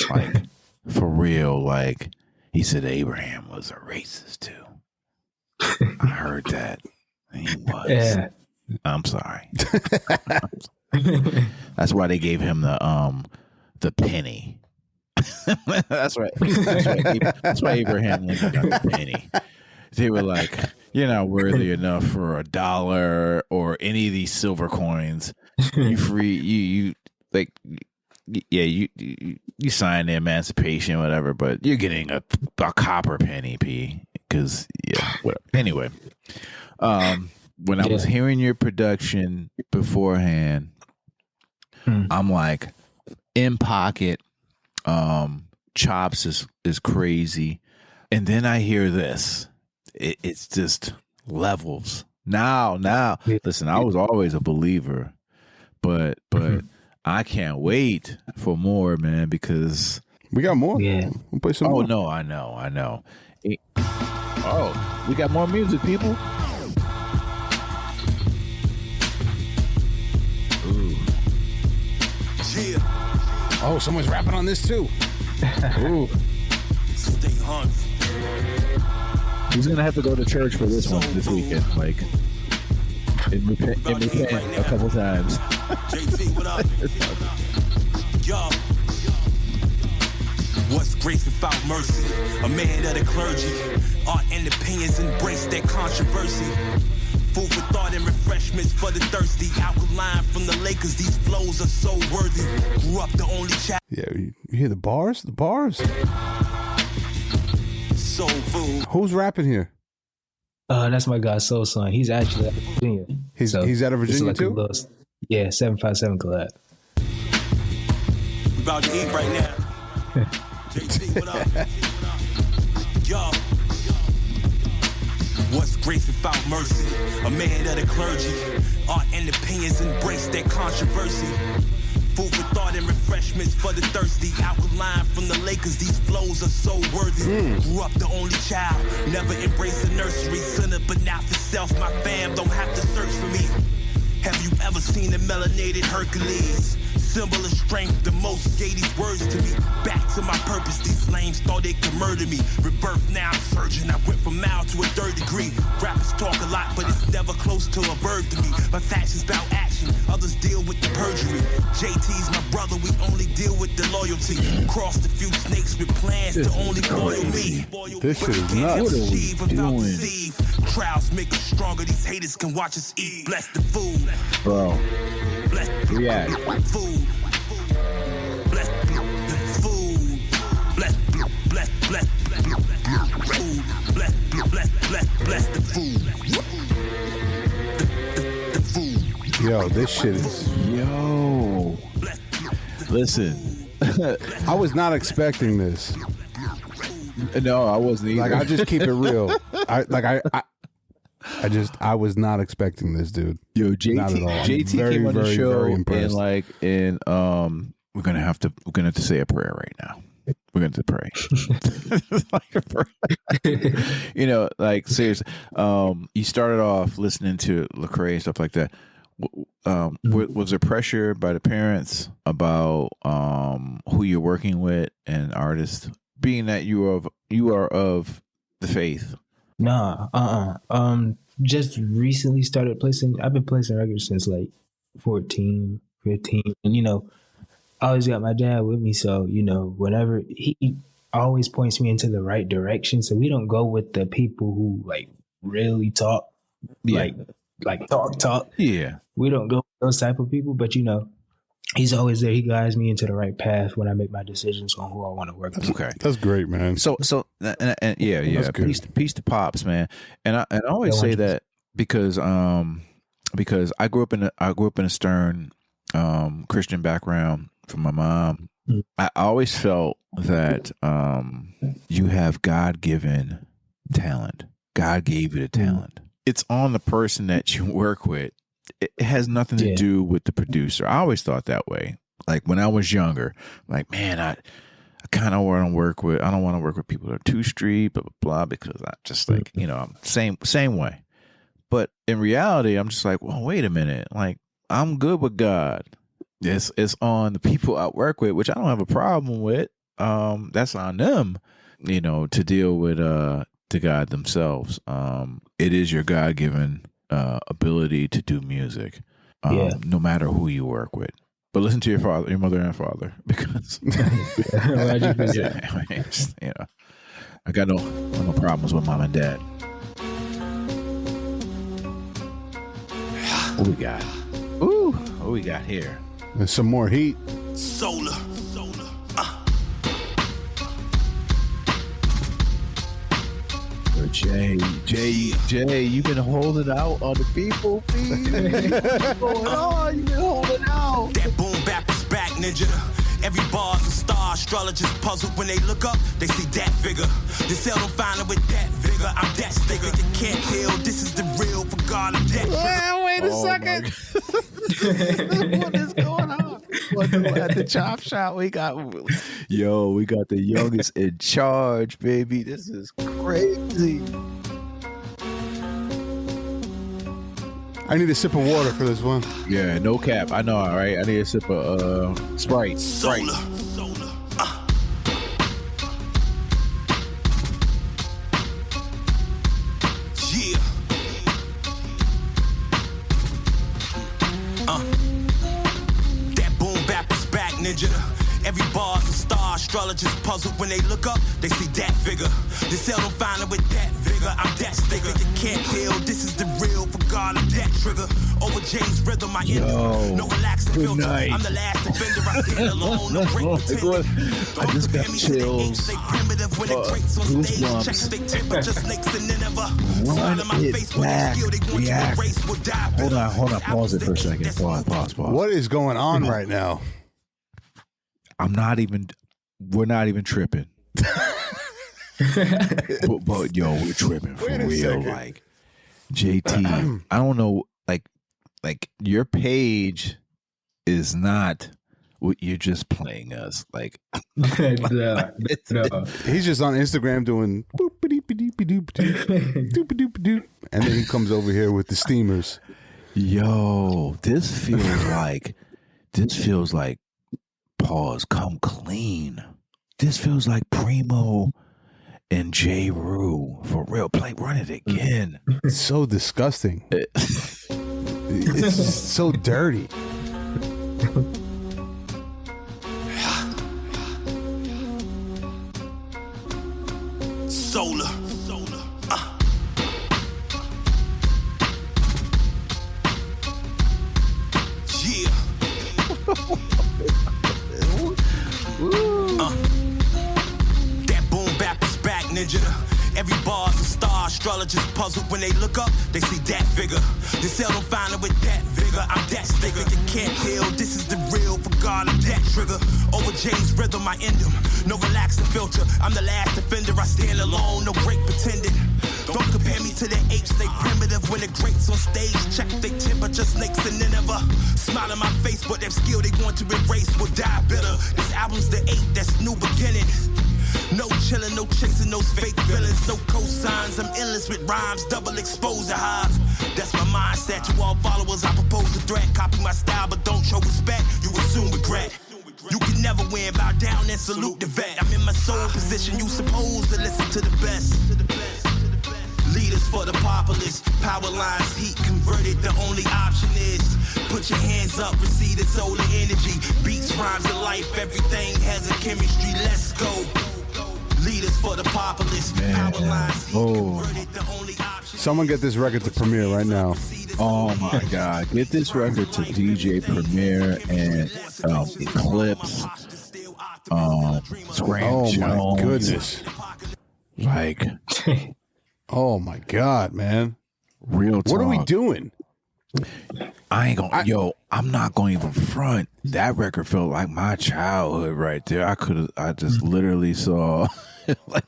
Like, for real. Like, he said Abraham was a racist too. I heard that. He was. Yeah. I'm sorry. That's why they gave him the penny. That's right. That's why Abraham Lincoln got the penny. They were like, you're not worthy enough for $1 or any of these silver coins. You sign the emancipation, whatever, but you're getting a copper penny, P. Because whatever. Anyway, when I was hearing your production beforehand, I'm like, In Pocket, Chops is crazy, and then I hear this. It's just levels. Now, listen, I was always a believer, but I can't wait for more, man, because we got more. Yeah, we'll play some more. Oh no, I know. We got more music, people. Ooh. Oh, someone's rapping on this too. Ooh. Stay hungry. He's gonna have to go to church for this one this weekend, like, and repent a couple times. JT, what up? Yo. What's grace without mercy? A man of the clergy. Art and opinions embrace that controversy. Food for thought and refreshments for the thirsty. Alkaline from the Lakers, these flows are so worthy. Grew up the only child. Yeah, you hear the bars? The bars? Soul food. Who's rapping here? That's my guy Soul Son. He's actually out of Virginia. He's out of Virginia like too? 757 collab. We about to eat right now. JT, what up? Yo. What's grace without mercy? A man of the clergy. Art and opinions embrace that controversy. Food for thought and refreshments for the thirsty. Alkaline from the Lakers, these flows are so worthy. Grew up the only child, never embraced the nursery. Sinner, but not for self. My fam don't have to search for me. Have you ever seen a melanated Hercules? Symbol of strength, the most gave these words to me. Back to my purpose, these lames thought they could murder me. Rebirth, now I'm surging, I went from mild to a third degree. Rappers talk a lot, but it's never close to a verb to me. My faction's about action, others deal with the perjury. JT's my brother, we only deal with the loyalty. Crossed a few snakes with plans to only boil me. This shit is nuts. What are we doing? Trials make us stronger, these haters can watch us eat. Bless the food. Bro, Bless react. food. Bless the food. Bless food. Bless the food. The food. Yo, this shit is. Yo, listen. I was not expecting this. No, I wasn't either. Like, I just keep it real. I was not expecting this, dude. Yo, Not at all. I'm JT very, came on the very, show very impressed. we're gonna have to say a prayer right now. We're going to pray. Like a prayer. You know, like seriously. You started off listening to Lecrae and stuff like that. Was there pressure by the parents about who you're working with and artists, being that you are of the faith? Nah, just recently started placing. I've been placing records since like 14, 15, and you know, I always got my dad with me, so you know, whenever he always points me into the right direction. So we don't go with the people who like really talk, like talk. Yeah, we don't go with those type of people. But you know, he's always there. He guides me into the right path when I make my decisions on who I want to work with. okay, that's great, man. So and yeah. Peace to Pops, man. And I always say that because I grew up in a stern Christian background from my mom. I always felt that you have God-given talent. God gave you the talent. It's on the person that you work with. It has nothing to do with the producer. I always thought that way. Like when I was younger, like, man, kind of want to work with. I don't want to work with people that are too street, blah blah blah, because I just like I'm same way. But in reality, I'm just like, well, wait a minute, like I'm good with God. It's on the people I work with, which I don't have a problem with. That's on them, to deal with to God themselves. It is your God-given ability to do music, no matter who you work with. But listen to your mother and father, because I got no problems with mom and dad. What we got? Ooh, what we got here? There's some more heat. Solar. Jay, you've been holding out on the people, please. What's going on? You've been holding out. That boom bap is back, ninja. Every bar's a star. Astrologers puzzled when they look up. They see that figure. They seldom find it with that vigor. I'm that sticker. You can't heal. This is the real for God. I'm that. Wait a second. What is going on? At the chop shop, we got the youngest in charge, baby. This is crazy. I need a sip of water for this one. Yeah, no cap. I know, all right? I need a sip of Sprite. Solar. Yeah. That boom bap is back, ninja. Every bar's a star. Astrologers puzzled when they look up. They see that figure. They seldom find it with that vigor. I'm that sticker. You can't heal. This is the real for God. I'm that trigger. Over Jay's rhythm, I end no relaxing filter. Night. I'm the last offender. I stand alone. No break pretending. I just got chills. Stay primitive when it breaks on stage. Check the temperature, snakes and Nineveh. Run it back. React. Hold on. Pause it for a second. Pause. What is going on right now? We're not even tripping. but yo, we're tripping for real. Second. Like JT, I don't know, like your page is not what you're just playing us. Like No. He's just on Instagram doing boop-a-doop-a-doop-a-doop, and then he comes over here with the steamers. Yo, this feels like pause, come clean. This feels like Primo and J. Rue. For real. Run it again. It's so disgusting. It's just so dirty. Solar. Yeah. That boom bap is back, ninja. Every bar's a star. Astrologers puzzled when they look up. They see that figure. They seldom find it with that vigor. I'm that sticker. You can't heal. This is the real for God. I'm that trigger. Over Jay's rhythm, I end him. No relaxing filter. I'm the last offender. I stand alone. No break pretending. Don't compare me to the apes. They primitive when it grates on stage. Check they temperature, snakes and Nineveh. Smile in my face, but that skill they want to erase will die bitter. This album's the 8. That's new beginning. No chillin', no chasing those fake villains, no cosigns. I'm endless with rhymes, double exposure highs. That's my mindset to all followers. I propose a threat. Copy my style, but don't show respect. You will soon regret. You can never win, bow down and salute the vet. I'm in my soul position, you supposed to listen to the best. Leaders for the populace, power lines, heat converted, the only option is put your hands up, receive the solar energy. Beats, rhymes, and life, everything has a chemistry, let's go. Leaders for the populace, power lines, heat converted, the only option. Someone get this record to Premiere right now. Oh my God. Get this record to DJ Premier and Eclipse. Scram Oh Jones. my goodness. Like, Oh my God, man. real talk. What are we doing? I ain't gonna, I'm not going to even front. That record felt like my childhood right there. I just literally saw like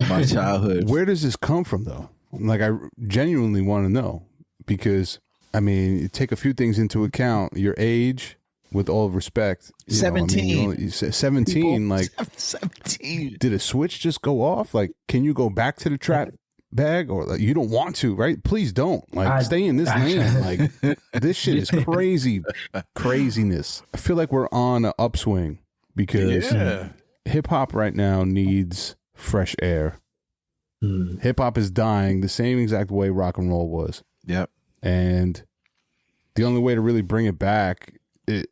my childhood. Where does this come from, though? Like, I genuinely want to know, because, I mean, you take a few things into account: your age, with all respect, 17, like 17. Did a switch just go off? Like, can you go back to the trap bag, or like, you don't want to, right? Please don't. Like, stay in this lane. Like, this shit is craziness. I feel like we're on an upswing because hip hop right now needs fresh air. Hip hop is dying the same exact way rock and roll was. Yep. And the only way to really bring it back, I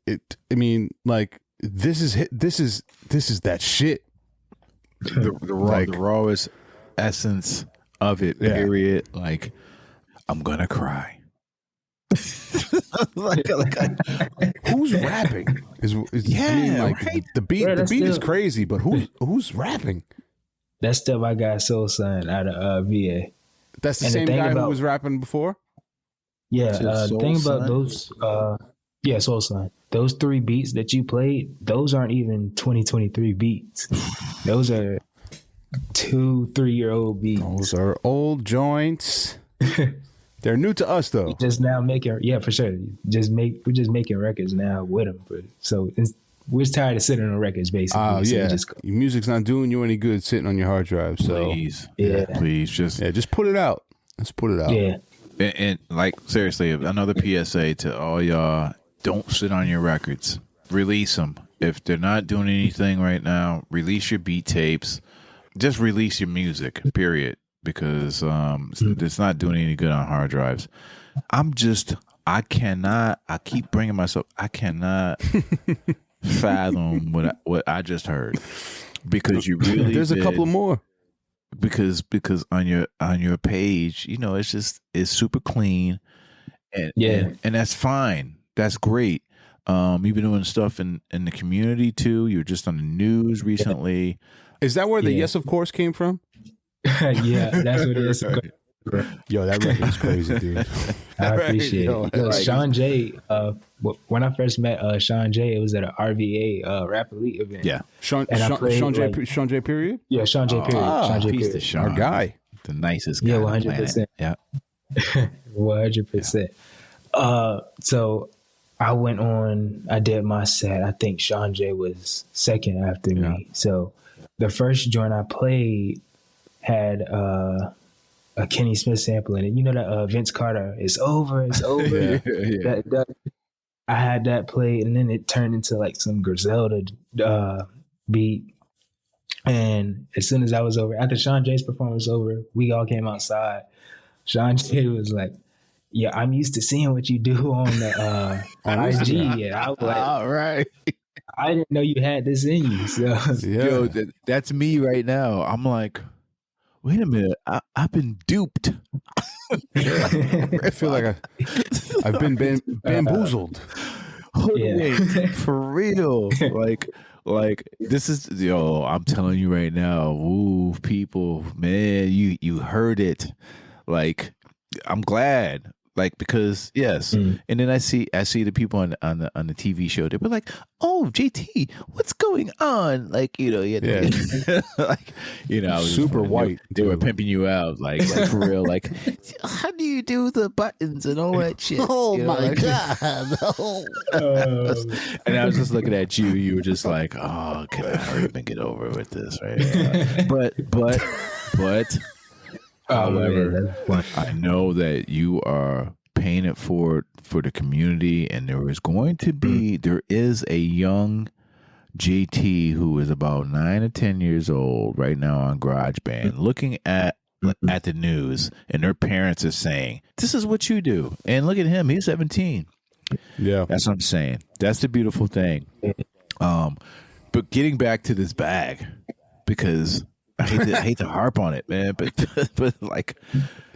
mean, like, this is that shit. The rawest essence of it. Period. Like, I'm gonna cry. Who's rapping? I mean, like, right? The beat is crazy, but who's rapping? That stuff I got Soul Son out of VA. That's the same guy who was rapping before? Yeah. The thing about those, Soul Son. Those 3 beats that you played, those aren't even 2023 beats. Those are 2-3-year-old beats. Those are old joints. They're new to us, though. Just now making, for sure. We're just making records now with them. So we're tired of sitting on records, basically. Your music's not doing you any good sitting on your hard drive. So please, just put it out. Let's put it out. Yeah. And like, seriously, another PSA to all y'all: don't sit on your records. Release them. If they're not doing anything right now, release your beat tapes. Just release your music. Period. Because it's not doing any good on hard drives. I keep bringing myself. I cannot fathom what I just heard, because you really there's a couple more, because on your page, it's super clean, and that's fine. That's great. You've been doing stuff in the community too. You're just on the news recently. Is that where the Yes Of Course came from? Yeah, that's what it is. Yo, that record is crazy, dude. I appreciate it. Yo, Sean J, when I first met Sean J, it was at an RVA Rap Elite event. Yeah. Sean J period? Yeah, Sean J period. Sean J period. Sean, our guy. The nicest guy. Yeah, 100%. Yeah. 100%. So I went on, I did my set. I think Sean J was second after me. So the first joint I played had a Kenny Smith sample in it. You know that Vince Carter, it's over. I had that played, and then it turned into like some Griselda beat. And as soon as I was over, after Sean J's performance was over, we all came outside. Sean J was like, "Yeah, I'm used to seeing what you do on the on IG." And I was like, "All right, I didn't know you had this in you." So, yo, that's me right now. I'm like, wait a minute, I've been duped. I feel like I've been bamboozled. For real. Like this is, I'm telling you right now, ooh, people, man, you heard it. Like, I'm glad. Like, because and then I see the people on the TV show. They were like, "Oh, JT, what's going on?" Like, like, I was super white. They were pimping you out, like for real. Like, how do you do the buttons and all that shit? Oh my god! And I was just looking at you. You were just like, "Oh, can I hurry up and get over with this?" Right? But. However, I know that you are paying it forward for the community, and there is a young JT who is about 9 or 10 years old right now on GarageBand, looking at the news, and their parents are saying, "This is what you do," and look at him, he's 17. Yeah, that's what I'm saying. That's the beautiful thing. But getting back to this bag, because I hate to harp on it, man, but like,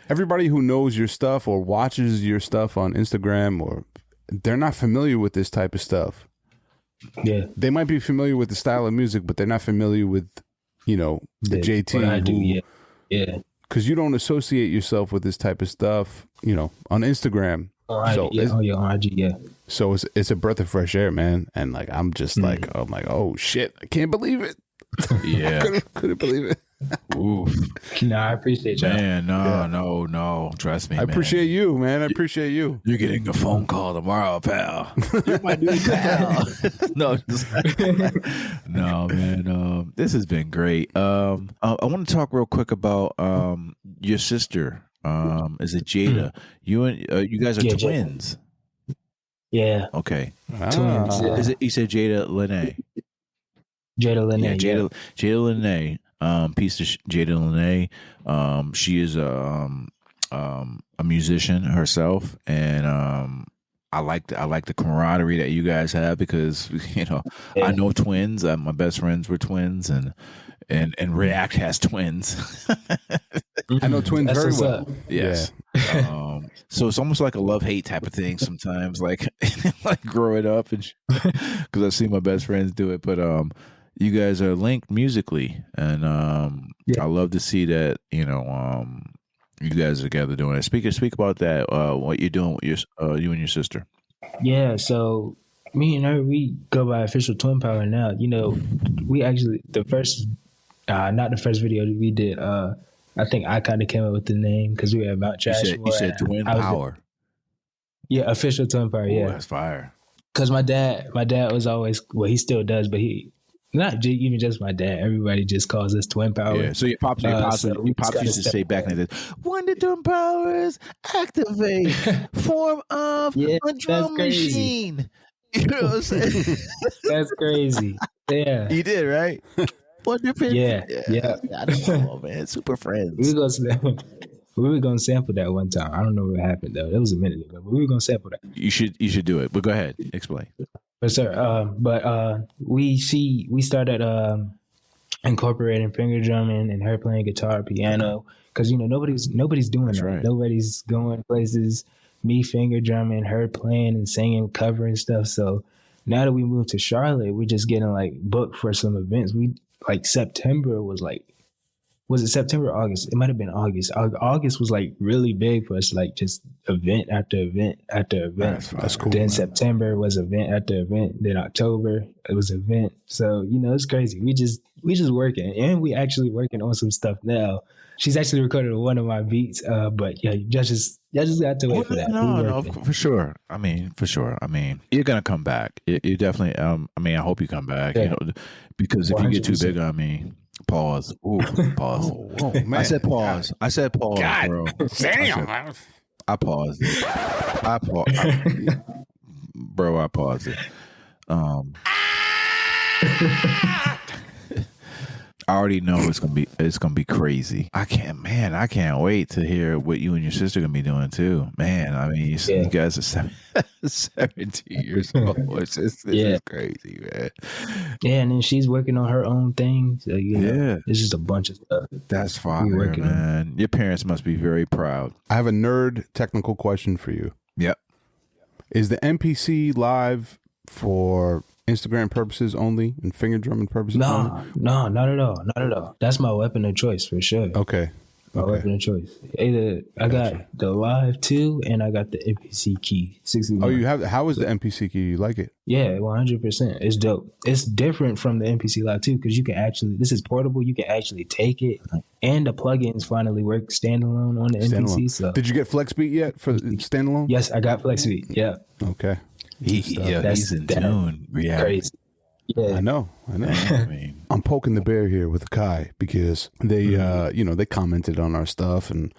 everybody who knows your stuff or watches your stuff on Instagram, or they're not familiar with this type of stuff. Yeah, they might be familiar with the style of music, but they're not familiar with, the JT. What I do, yeah, because you don't associate yourself with this type of stuff, on Instagram. On IG, yeah. So it's a breath of fresh air, man, and like I'm just like, oh shit, I can't believe it. Yeah, couldn't believe it. Oof. No, I appreciate y'all. Man, no. Trust me, I appreciate you, man. I appreciate you. You're getting a phone call tomorrow, pal. You're my new pal. No, no, man. This has been great. I want to talk real quick about your sister. Is it Jada? You guys are twins. Yeah. Okay. Twins. Yeah. Is it? You said Jada Lene. Jada Lene. Yeah, Jada Lene. Piece of Jada Lene. She is a musician herself, and I like the camaraderie that you guys have because I know twins. My best friends were twins, and React has twins. I know twins very well. Yes. Yeah. So it's almost like a love-hate type of thing sometimes, like growing up, and because I've seen my best friends do it. But you guys are linked musically, and I love to see that. You guys are together doing it. Speak about that. What you're doing with you and your sister. Yeah. So me and her, we go by official twin power now. We actually the first, not the first video we did. I think I kind of came up with the name because we were at Mount Trashmore. You said twin power. Yeah, official twin power. Yeah, that's fire. Because my dad was always, well, he still does, but not even just my dad. Everybody just calls us twin power. Yeah. So your pops used to say back in the day, when the twin powers activate, form of a drum machine. You know what I'm saying? That's crazy. Yeah. You did, right? Yeah. I don't know, man. Super friends. We were gonna sample that one time. I don't know what happened though. It was a minute ago, but we were gonna sample that. You should do it. But go ahead, explain. But sir, we started incorporating finger drumming and her playing guitar, piano, because nobody's doing that. Right. Nobody's going places. Me finger drumming, her playing and singing, covering stuff. So now that we moved to Charlotte, we're just getting booked for some events. We September was it September or August? It might have been August. August was really big for us, just event after event after event. That's cool. Then September was event after event. Then October it was event. So it's crazy. We just working, and we actually working on some stuff now. She's actually recorded one of my beats, but yeah, y'all just got to wait for that. No, for sure. I mean, you're gonna come back. You definitely. I hope you come back. Yeah. Because if 100%. You get too big on me, pause. Ooh, pause. Oh, man. I said pause. God, bro. Damn. I paused it. Bro, I paused it. I already know it's gonna be crazy. I can't wait to hear what you and your sister gonna be doing too. Man, I mean, you guys are 17 years old. This is crazy, man. Yeah, and then she's working on her own thing. So it's just a bunch of stuff. That's fire, man. Your parents must be very proud. I have a nerd technical question for you. Yep. Is the MPC live for Instagram purposes only and finger drumming purposes only? No, not at all. That's my weapon of choice for sure. Okay. My weapon of choice. Either I got the Live 2 and I got the MPC key 61. Oh, you have? How is the MPC key? You like it? Yeah, 100%. It's dope. It's different from the MPC Live 2 because you can actually, this is portable. You can actually take it, and the plugins finally work standalone on the MPC. So, did you get FlexBeat yet for standalone? Yes, I got FlexBeat. Yeah. Okay. He's in tune. Yeah. Crazy. Yeah. I know. I mean, I'm poking the bear here with Kai because they, they commented on our stuff, and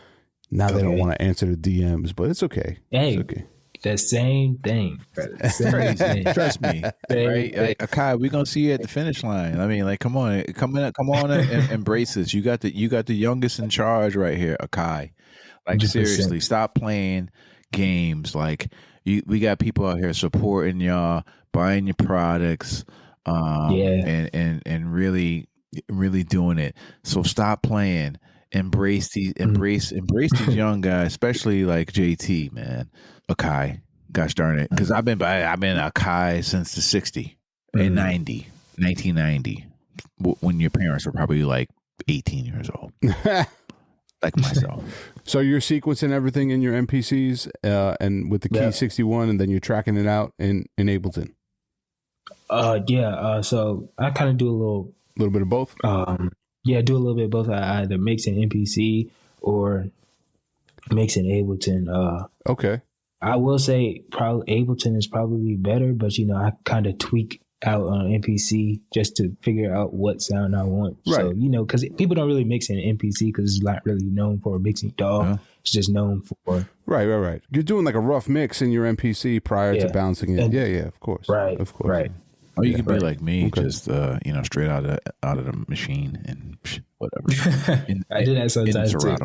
now they don't want to answer the DMs, but it's okay. Hey, it's okay. The same thing. Crazy. Trust me. Right? Kai, we're gonna see you at the finish line. I mean, come on and embrace this. You got the youngest in charge right here, Kai. 100%. Seriously, stop playing games. We got people out here supporting y'all, buying your products, and really doing it. So stop playing. Embrace these young guys, especially like JT, man. Akai, gosh darn it, because I've been Akai since the 60 and 1990, when your parents were probably 18 years old, like myself. So you're sequencing everything in your MPCs and with the key 61, and then you're tracking it out in Ableton. So I kind of do a little bit of both. Yeah, I do a little bit of both. I either mix in MPC or mix in Ableton. Okay. I will say probably Ableton is probably better, but I kind of tweak out on MPC just to figure out what sound I want. Right. So, because people don't really mix in MPC because it's not really known for mixing DAW. Yeah. It's just known for... Right. You're doing like a rough mix in your MPC prior to bouncing it. Yeah, of course. Right. Of course. Right. Or you could be like me, just straight out of the machine and whatever. I do that sometimes too.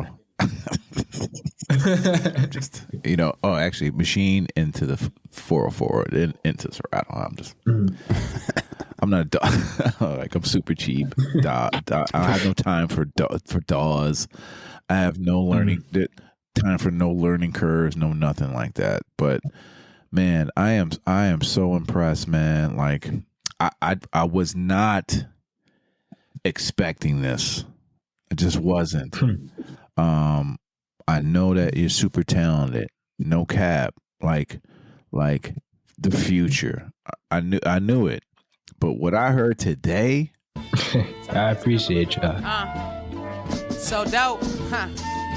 Just actually machine into the 404 then into Serato. I'm just I'm not like I'm super cheap. I have no time for DAWs. I have no learning time for no learning curves, no nothing like that. But man, I am so impressed, man. Like I was not expecting this. I just wasn't. I know that you're super talented. No cap. Like the future. I knew it. But what I heard today, I appreciate y'all. So dope, huh?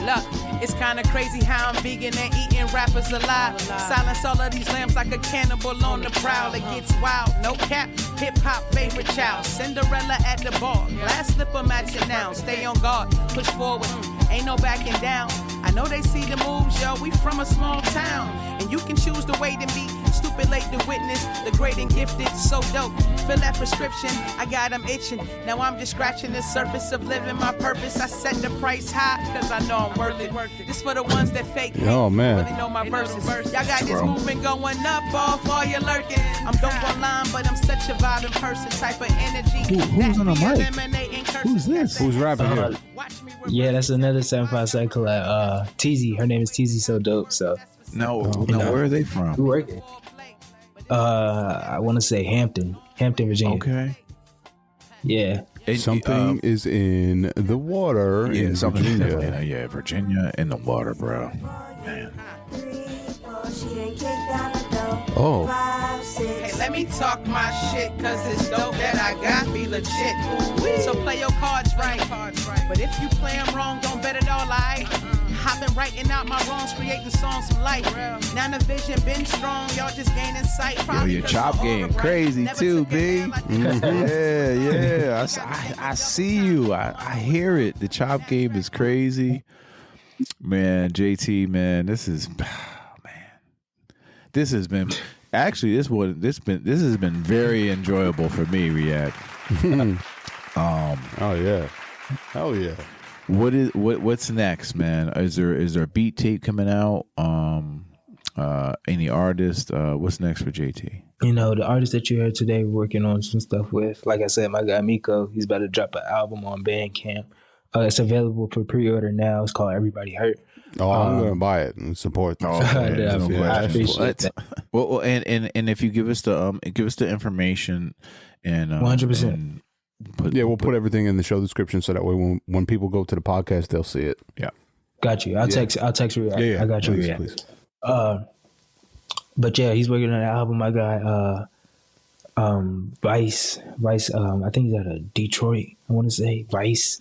Look, it's kind of crazy how I'm vegan and eating rappers alive. Silence all of these lambs like a cannibal on the prowl. It gets wild, no cap. Hip hop favorite child. Cinderella at the bar. Glass slipper matching now. Stay on guard, push forward. Ain't no backing down. I know they see the moves, yo. We from a small town, and you can choose the way to be. Stupid late to witness the great and gifted. So dope. Fill that prescription. I got them itching. Now I'm just scratching the surface of living my purpose. I set the price high because I know I'm worth it. This for the ones that fake. Oh man. Really know my verses. Y'all got this movement going up off all you lurking. I'm dope online, but I'm such a vibing person. Type of energy. Who's on the mic? Who's this? Who's rapping here? Yeah, that's another 757 collab. TZ, her name is TZ So Dope. So where are they from? Who working? I want to say Hampton, Virginia. Okay. Yeah. Something is in the water in Virginia. Yeah, Virginia in the water, bro. Man. Oh. Hey, let me talk my shit, cause it's dope that I got me legit. So play your cards right. But if you play them wrong, don't bet it all, right? I've been writing out my wrongs, creating songs from life. Now the vision been strong, y'all just gaining sight. Yo, your chop game crazy too, B. Yeah. I see you. I hear it. The chop game is crazy. Man, JT, man, this has been actually this has been very enjoyable for me, React. Oh yeah. Hell yeah. What's next, man? Is there a beat tape coming out? Any artist? What's next for JT? The artist that you heard today, we're working on some stuff with. Like I said, my guy Miko, he's about to drop an album on Bandcamp. It's available for pre-order now. It's called Everybody Hurt. Oh, I'm gonna buy it and support them. I appreciate that. Well, and if you give us the information and 100%. We'll put everything in the show description so that way when people go to the podcast, they'll see it. Yeah, got you. I'll text you. I got you. Please. But yeah, he's working on an album. My guy, Vice. I think he's out of Detroit. I want to say Vice.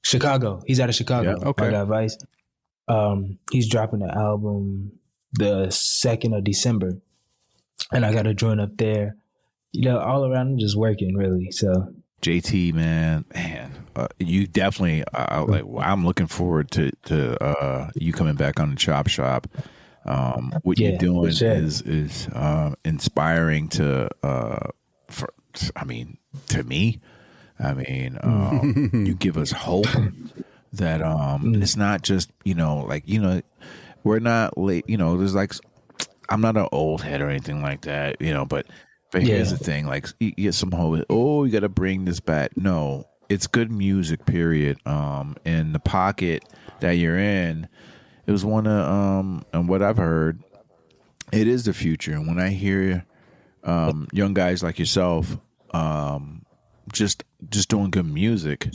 Chicago. He's out of Chicago. Yeah, okay. My guy Vice. He's dropping an album the 2nd of December, and I got to join up there. All around, I'm just working really. So. JT, man, you definitely. I'm looking forward to you coming back on the Chop Shop. What you're doing is inspiring to me. You give us hope that it's not just we're not late. There's I'm not an old head or anything like that. But here's the thing, you get some hope. Oh, you got to bring this back. No, it's good music, period. And the pocket that you're in, it was one of, and what I've heard, it is the future. And when I hear young guys like yourself just doing good music,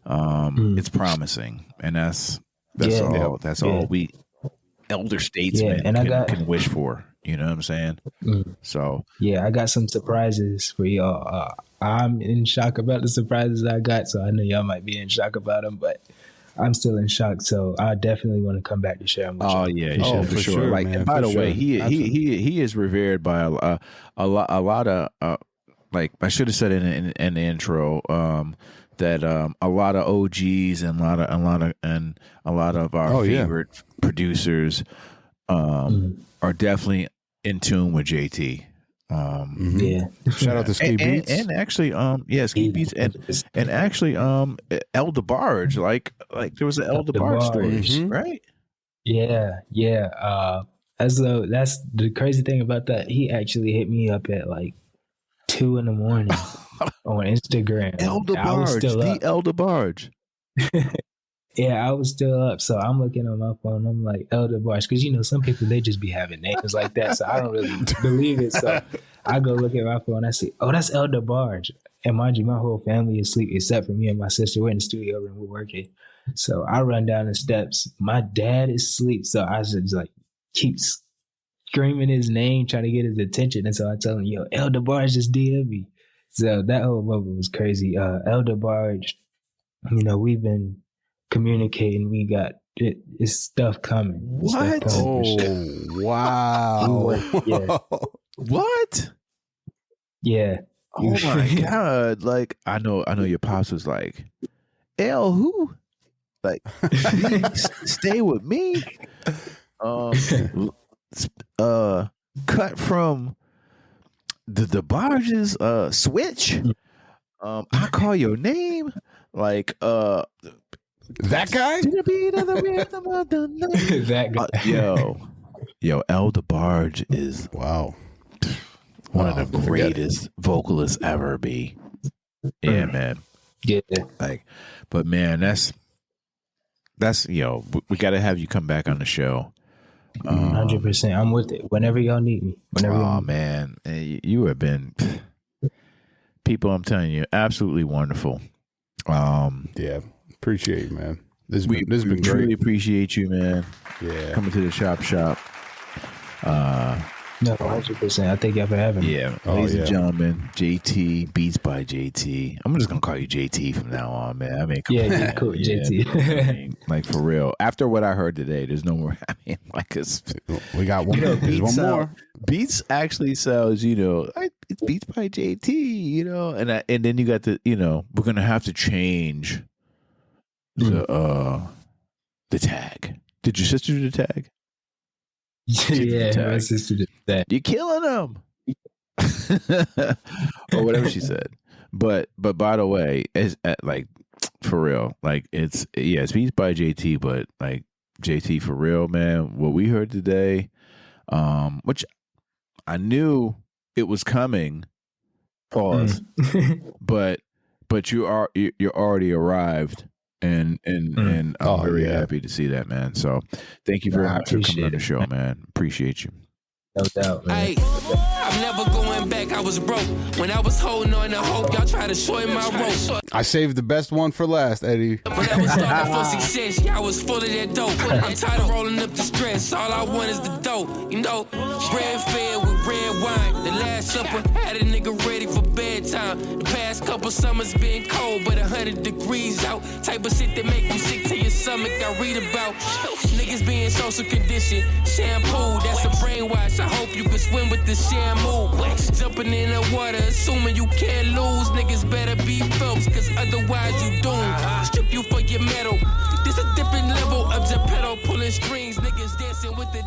it's promising. And that's all. That's all elder statesman can wish for. You know what I'm saying? So yeah, I got some surprises for y'all. I'm in shock about the surprises I got, so I know y'all might be in shock about them, but I'm still in shock. So I definitely want to come back to share them with y'all. Yeah, for sure. Like, man, and by the way, he is revered by a lot of like I should have said in the intro that a lot of OGs and a lot of our favorite producers are definitely in tune with JT. Yeah. Shout out to Ski Beats. And actually, Ski Beats and actually El DeBarge. Like there was an El DeBarge story, right? Yeah. That's the crazy thing about that. He actually hit me up at like 2 a.m. on Instagram. El DeBarge, the El DeBarge. Yeah, I was still up. So I'm looking on my phone. I'm like, El DeBarge. Because, some people, they just be having names like that. So I don't really believe it. So I go look at my phone. I see, oh, that's El DeBarge. And mind you, my whole family is asleep except for me and my sister. We're in the studio room. We're working. So I run down the steps. My dad is asleep. So I just like keep screaming his name, trying to get his attention. And so I tell him, yo, El DeBarge just DM'd me. So that whole moment was crazy. El DeBarge, we've been communicating. We got it's stuff coming. What? Wow. Yeah. What? Yeah. Oh my God. Like I know your pops was like, El who? Like stay with me. Cut from the barges switch. I call your name. Like that guy? That guy. Yo, El DeBarge is one of the greatest vocalists ever be. Yeah, man. Yeah. Like, but man, that's we got to have you come back on the show. 100%. I'm with it. Whenever y'all need me. Man, you have been people. I'm telling you, absolutely wonderful. Yeah, appreciate you, man. This has been great. Truly appreciate you, man. Yeah, coming to the shop. No, 100%. I thank y'all for having me. Yeah, ladies and gentlemen, JT Beats by JT. I'm just gonna call you JT from now on, man. I mean, yeah, cool, JT. I mean, like for real. After what I heard today, there's no more. I mean, like we got one. There's one more. Beats actually sells, it's Beats by JT, and then you got the, we're gonna have to change the tag. Did your sister do the tag? Yeah, my sister did that. You're killing them, or whatever she said. But by the way, it's like for real, like it's Beats by JT, but like JT for real, man. What we heard today, which I knew it was coming. Pause, but you're already arrived. And I'm very happy to see that, man. So thank you very much for coming on the show, man. Appreciate you. No doubt, man. Hey, I'm never going back. I was broke when I was holding on to hope. Y'all try to shorten my rope. I saved the best one for last, Eddie. When I was starting for success, y'all was full of that dope. I'm tired of rolling up the stress. All I want is the dope. Bread fed with red wine. The last supper had a nigga ready for bedtime. The past couple summers been cold, but 100 degrees out. Type of shit that make you sick to your stomach. I read about niggas being social conditioned. Shampoo, that's a brainwash. I hope you can swim with the shampoo. Jumping in the water, assuming you can't lose. Niggas better be Phelps, cause otherwise you doomed. Strip you for your medal. This a different level of Geppetto pulling strings. Niggas dancing with the